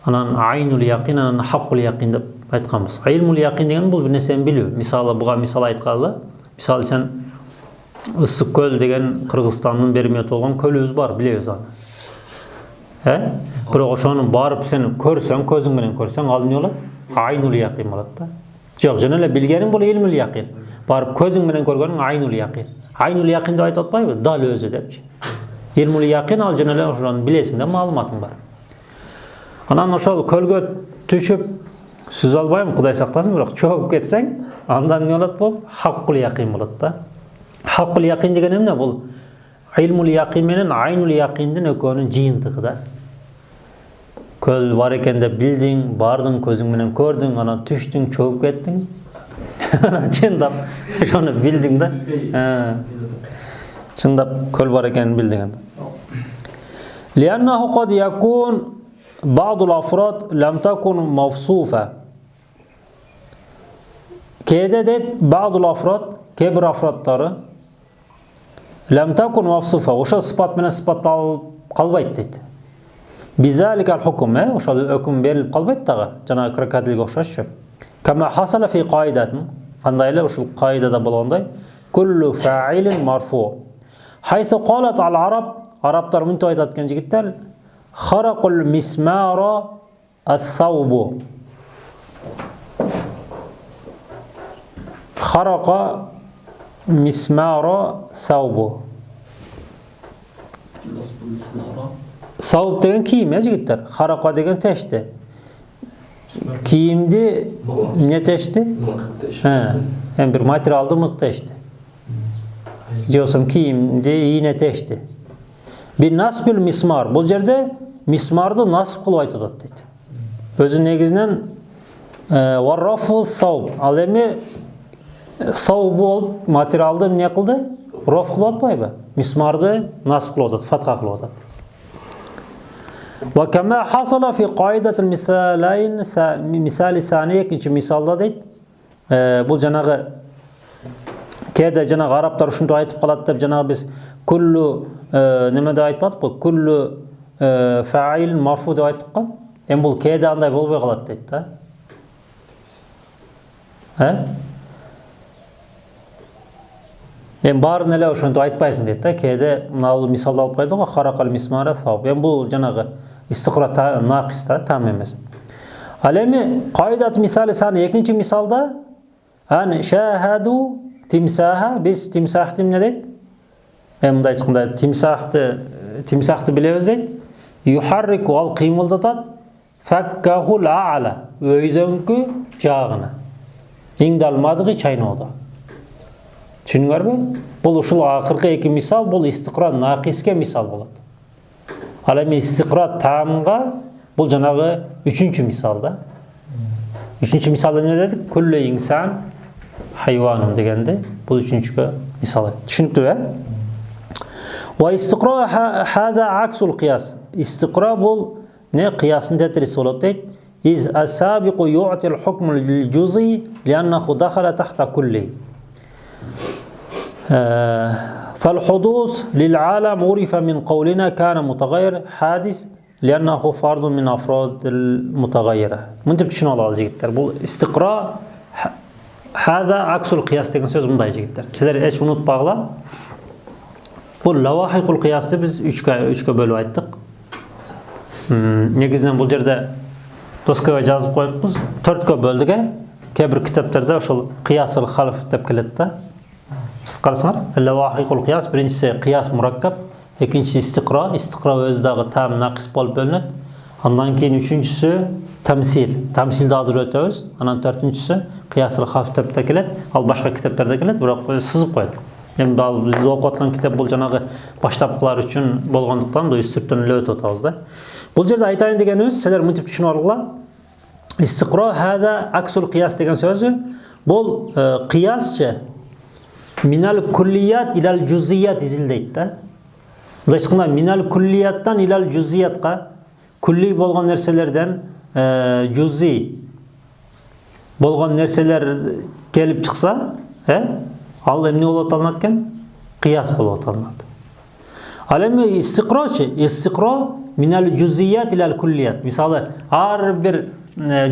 анан айнул якин, анан хаккул якин деп айтканбыз. Илмул якин деген бул бир нерсени билүү. Мисалы, буга мисал айткалы. Мисалы сен Ысык көл деген Кыргызстандын бермет болгон көлүбүз бар, билебиз аны. Бирок ошону барып сен көрсөң, көзүң менен көрсөң, ал эмне болот? Айнул якин болот да. Жок, жана эле билгениң бул илмул якин. Барып көзүң менен көргөнүң айнул якин. Айнул якин деп айтып атпайбы? Дал өзү депчи. Илмул якин ал жана эле ошону билесиң да, маалыматың бар. Анан ошол көлгө түшүп сүз албайм, Кудай сактасын, бирок чөгүп кетсең, андан эмне болот бул? Хаккул якин болот да. Хаккул якин деген эмне? Бул илмул якин менен айнул якиндин экөөнүн жыйынтыгы да. Көл бар экен деп билдиң, бардың, көзүң менен көрдүң, анан түштүң, чөгүп кеттиң. Анан чындап ошону билдиң да. Чындап көл бар экенин билдиң анда. Лианнаху кад якун ba'dul afrad lem takun mavsufa. Kede deydi ba'dul afrad, kebir afradları lem takun mavsufa. Oşa sıfat menen sıfattalып kalbaydı deydi. Bizalikal hukum, oşa hüküm berilip kalbaydı dağı. Jana krakadilge okşaş. Kama hasala fi qaidatin. Qandaylar uşul qaidada bolgonday. Kullu fa'ilin marfu. Haythu qalat al arab. Araplar münte aytatken jigitler. Kharaqul mismara as-sawbu. Kharaqa mismara thawbu. Savub degen kiyim jigitler. Kharaqa degen teşti. Kiyimdi ne teşti? Hem bir materialdı mık teşti. Diyorsam kiyimdi iğne teşti. Bir nasbil mismar. Bu yerde mismardı nasip kılıp aytıdat deydi. Özü negizinen varrafu savb. Al emi savbu olup materialdı ne kıldı? Raf kılıp atpaydı. Mismardı nasip kılıp atad, fatha kılıp atad. Ve kema hasala fi qaidatil misalayn misali saniye ikinci misalda deydi. Bu janağı kede janağı Araplar uşuntu aytıp kalat dep janağı biz kullu nimede aytmadık bu? Kullu fa'il marfu dep ayttık kan. Hem bu kede anday bolbay kalat deydi da. Hem barın ele uşuntu aytpaysın deydi da. Kede mınalı misalda alıp koydu. Kharaqal mismara thawb. Hem bu janağı istiqra naqis da tam emas. Alemi qaidat misali sani ikinci misalda an şahadu timsaha biz timsah ne deydi? Bunday çıkında timsahtı bilebez deydi. Yuharriku al qıymıldatat fakkahul a'la öydönkü jağını. İngdalmadığı çaynoğdu. Düşünüyor mu? Bu uşul akırkı iki misal, bu istiqra naqiske misal болады. Alemi istiqra tamga bu janağı üçüncü misalda. Üçüncü misalda ne dedik? Kullu insan hayvanım degende. Bu üçüncü misal. Düşünüktü ya? Ve istiqra hada aksul qiyas. İstiqra bu ne kıyasın tetrisi болады deydi. İz as-sabiqu yu'til hukmu lil-cüz'i li'annahu dakhala tahta kulli. فالحدوث للعالم عرف من قولنا كان متغير حادث لأنه فرد من أفراد المتغيرة. Mıntip düşünü alalı jigitler. Bu istiqra hada aksul qiyas degen söz bunday jigitler. Sizler hiç unutpagılar. Bu lavahikul qiyasты biz 3'e bölüp ayttık. Negizden bu yerde doskaga жазып koyupmiz. 4'e böldük. Kebir kitaplarda oşul qiyasıl half dep keledi da. Qarasаңlar, lavahikul qiyas birincisi qiyas murakkab, ikincisi istiqra. Istiqra özü dağı tam naqis bolup bölünет. Ondan keyin üçüncüsü tamsil. Tamsilde hazır ötöbüz. Anan dördüncüsü qiyasıl half dep de keledi. Al başka kitaplarda keledi, biroq sızıp koydu. Endi biz okup atkan kitap bul janağı baştapkılar üçün bolgonduktan da üstürtön ele ötüp atабыз da. Bul жерде айтайын дегенimiz sizler mıntip düşünüp algıla. İstiqra hada aksul qiyas degen sözü bol qiyasçı minal kulliyat ilal cüziyat izildeydi da. Bunda çıkında minal kulliyattan ilal cüziyatka kulli bolgan nerselerden cüzi bolgan nerseler gelip çıksa al emni olup alınatken qiyas bolup alınat. Alemi istiqra minal cüziyat ilal kulliyat. Misalı har bir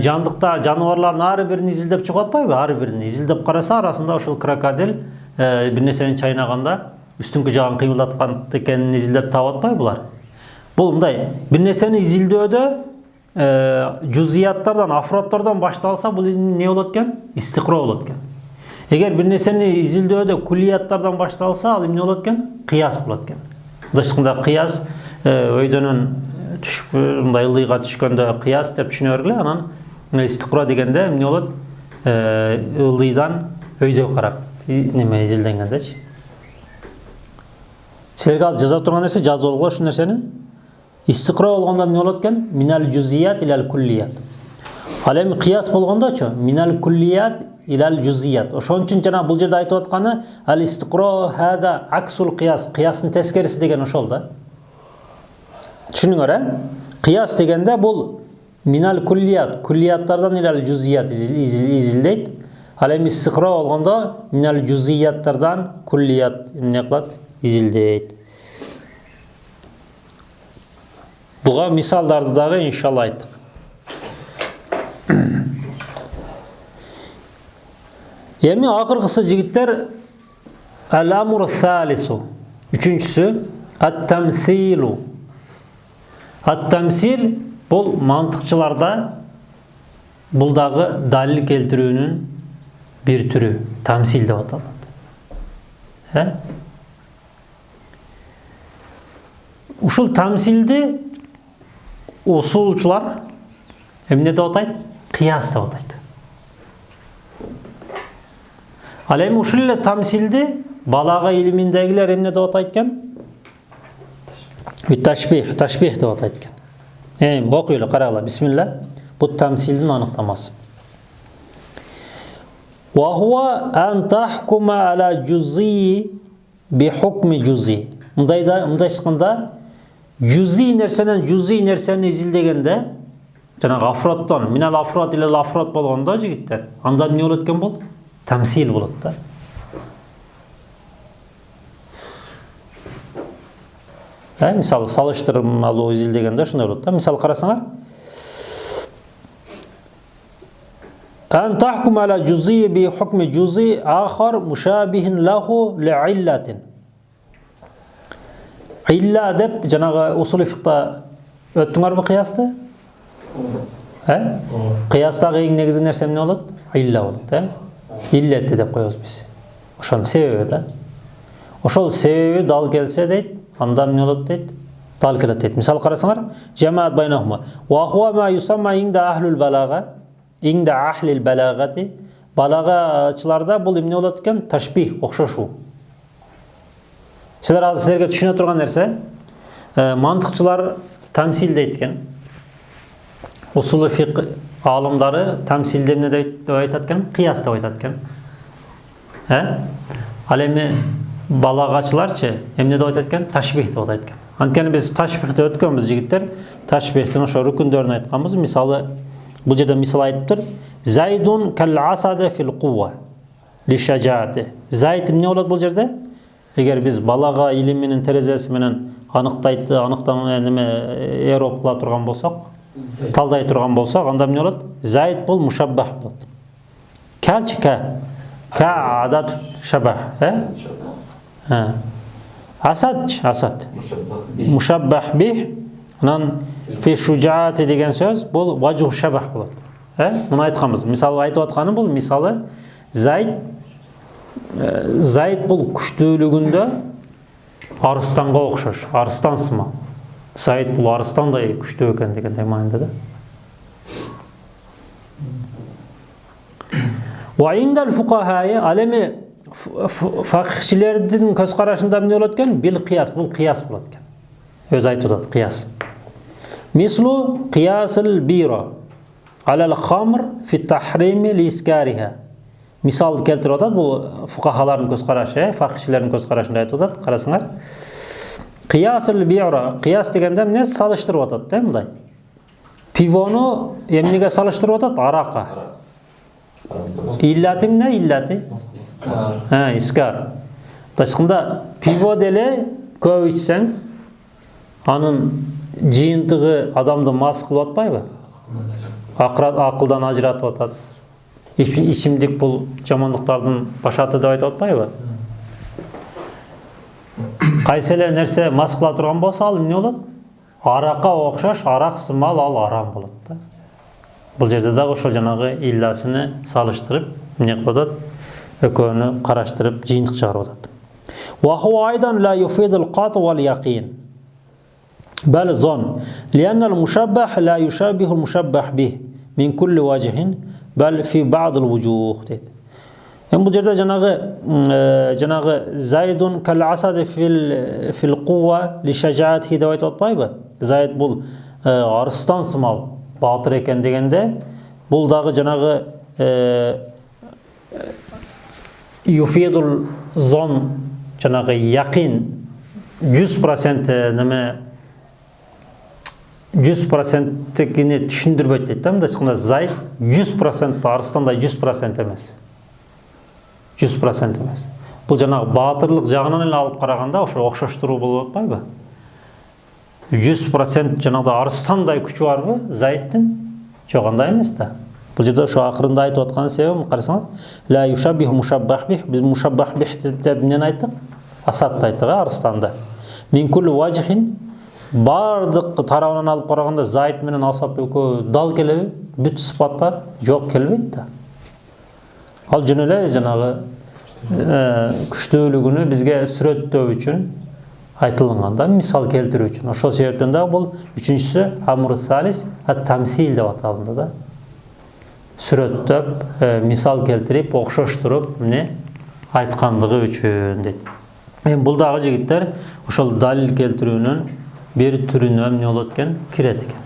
canlıkta canavarların har birini izildep çıkıp atpayбы? Har birini izildep karasa arasında ошол krokodil bir neseni çaynaganda üstünkü jağın kıymıldatkan ekenini izildep taap atpayбы bular? Bul mындай bir neseni izilдөdө cüziyatlardan, afrodlardan baştalsa bu ne bolot eken? İstiqra bolot eken. Eğer bir neseni izilдөdө kulliyatlardan baştalsa al ne bolot eken? Qiyas bolot eken. Bunda qiyas öydönün düşüp mындай ылдыйга түшкөндө qiyas dep düşünörgüle, anan istiqra degende ne bolot? Ылдыйдан öydө karap neme izildengendeçi. Sizlerge az жаза турган нерсе жазып алгыла ушул нерсени. Istiqra болгондо эмне болот экен? Minal cüziyat ilal kulliyat. Ал эми qiyas болгондочу minal kulliyat ilal cüziyat. Ошон үчүн жана бул жерде айтып атканы al istiqra hada aksul qiyas. Qiyasın teskerisi деген ошол да. Түшүнүңөр, Qiyas degende бұл minal kulliyat, kulliyatlardan ilal cüziyat izildeydi. Al endi istiqro olganda minal cüziyatlardan kulliyat ne qiladi? İzildeydi. Buga misallardı dağı inşallah ayttık. Yemi akırkısı jigitler el-amru thalithu. Üçüncüsü at-temsilu. At-temsil bol mantıkçılarda buldağı dalil keltirүүnün bir türü temsil dep atalат. He? Ушул темсилди usulçular emne dep atayт? Kıyas dep atayт. Al эми ушул эле темсилди балага илиминдегилер эмне деп атайт экен? Ташбих, ташбих деп атайт экен. Окуйлу, карагыла, бисмилла. Бу темсилдин аныктамасы. Wa huwa an tahkuma ala cüz'i bi hukmi cüz'i. Мындай чыкканда cüz'i нерсени изилдегенде жанагы афраттан минал афрат иле афрат болгондо жигиттер анда эмне болот экен бул? Temsil болот да. Мисалы салыштырмалуу изилдегенде ушундай болот да. Мисалы карасаңар. An tahkum ala cüz'i bi hukmi cüz'i ahar müşabihin lahu li'illatin. İlla dep janagı usul fiqda öttüңәрбі кыясты? Кыястагы эң негизги нерсе эмне болот? Илля болот, Иллетти деп коебуз биз. Ошонун себеби да. Ошол себеби дал келсе дейт, анда эмне болот дейт? Дал келет дейт. Мисалы карасаңар, жамаат байнахума. Ва хува ма юсамма инда ахлул балага, инда ахлил балагати. Балагачыларда бул эмне болот экен? Ташбих, окшошуу. Силер азыр силерге түшүнө турган нерсе, мантыкчылар темсил дейт экен. Usul fiqh alımları temsilde emne деп айтат экен? Kıyas деп айтат экен. Ал эми балагачыларчы эмне деп айтат экен? Ташбих деп айтат экен. Анткени биз ташбихти өткөнбүз жигиттер. Ташбихтин ошо рүкүндөрүн айтканбыз. Мисалы бул жерде мисал айтыптыр. Зайдун кал асада фил кува ли шажаати. Зайд эмне болот бул жерде? Эгер биз балага илиминин терезеси менен аныктайт, эроп кыла турган болсок, талдай турган болсак, анда эмне болот? Зайд бул мушаббах болот. Калчы ка адат шабах, Асад. Мушаббах бих. Анан фи шужаати деген сөз бул важух шабах болот. Муну айтканбыз. Мисалы айтып атканым бул мисалы Зайд бул күчтүүлүгүндө арыстанга окшош, арыстан сымал. Зайд бул арыстандай күчтүү экен дегендей маанайда да. Ва индал фуқахаи алеми фақихчилердин көз карашында эмне болот экен? Бил кыяс, бул кыяс болот экен. Өз айтып атат кыяс. Мислу кыясыл бира алал хамр фи тахрими ли искариха. Мисал келтирип атат, бул фуқахалардын көз карашы, фақихчилердин көз карашында айтып атат. Карасаңар. Кыясыл бира, кыяс дегенде эмне салыштырып атат, мындай. Пивону эмнеге салыштырып атат? Аракка. Иллати эмне? Иллати? Искар. Ташкында пиво деле көп ичсең, анын жыйынтыгы адамды мас кылып атпайбы? Акылдан ажыратып атат. Ичимдик бул жамандыктардын башаты деп айтып атпайбы? Кайсы эле нерсе мас кыла турган болсо, ал эмне болот? Аракка окшош, арак сымал, ал арам болот да. Бул жерде дагы ошол жанагы илласыны салыштырып, эмне кылып атат? Экөөнү караштырып, жыйынтык чыгарып атат. Wa huwa aydan la yufidul qat wal yaqin. Bal zon. Lianna al-mushabbah la yushabihu al-mushabbah bih min kulli wajhin bal fi ba'd al-wujuh. Bu жерде жанагы Зайдун кал асад фил кува ли шажаати деп айтып атпайбы? Зайд бул арыстан сымал батыр экен дегенде, бул дагы жанагы юфидул зон жанагы якин 100% неме 100%'ini түшүндүрбөйт дейт да. Мындай айтканда зайыт 100% арыстандай 100% эмес. 100% эмес. Бул жанагы баатырлык жагынан эле алып караганда ошо окшоштуруу болуп атпайбы? 100% жанагы арыстандай күчү барбы зайыттын? Жок, андай эмес да. Бул жерде ошо акырында айтып аткан себебим карасаңар, ла юшаббиху мушаббах бих, биз мушаббах бих деп эмнени айттык? Асатты айттык, арыстанды. Мин кулли важхин, бардык тарабынан алып караганда зайыт менен асат экөө дал келеби? Бүт сыпаттар жок келбейт да. Ал жөн эле жанагы күчтүүлүгүнү бизге сүрөттөө үчүн айтылган да, мисал келтирүү үчүн. Ошол себептен да бул үчүнчүсү амру салис ат-тамсил деп аталды да. Сүрөттөп, мисал келтирип, окшоштуруп, эмне айткандыгы үчүн дейт. Эми бул дагы жигиттер ошол далил келтирүүнүн бир түрүнө эмне болот экен? Кирет экен.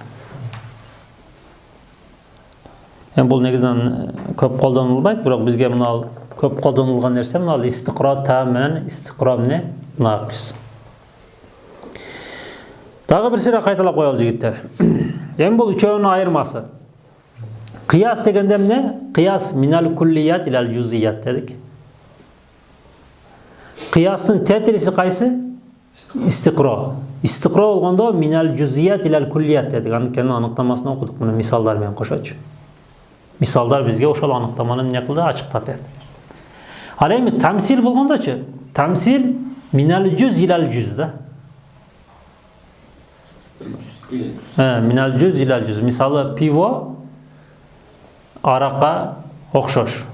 Эми бул негизинен көп колдонулбайт, бирок бизге мына көп колдонулган нерсе мына истиқро там менен истиқро эмне? Нақис. Дагы бир сыйра кайталап коелу жигиттер. Эми бул үчөөнүн айырмасы. Кыяс дегенде эмне? Кыяс минал куллият илал жузият дедик. Кыястын тетириси кайсы? Истиқро. Истиқро болгондо минал жузият илал куллият дедик. Анткени аныктамасын окудук, мына мисалдар менен кошочу. Мисалдар бизге ошол аныктаманы эмне кылды? Ачыктап берди. Ал эми тамсил болгондочу? Тамсил минал жуз илал жуз да. Минал жуз илал жуз. Мисалы пиво аракка окшош.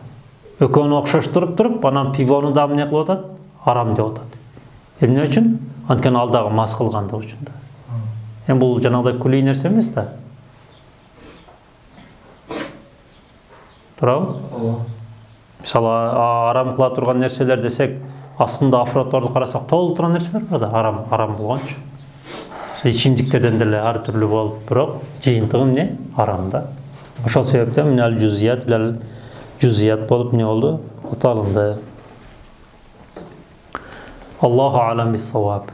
Экөөнү окшоштуруп туруп, анан пивону да эмне кылып атат? Арам деп атат. Эмне үчүн? Анткени ал дагы мас кылгандыгы үчүн да. Эми бул жанагыдай күлүй нерсе эмес да. Туурабы? Мисалы арам кыла турган нерселер десек, астында афроттарды карасак толуп турган нерселер бар да, арам болгончу. Ичимдиктерден деле ар түрлүү болуп, бирок жыйынтыгы эмне? Арам да. Ошол себептен минал жузият илал жузият болуп эмне болду? Аталынды. Аллаху алам бис-саваб.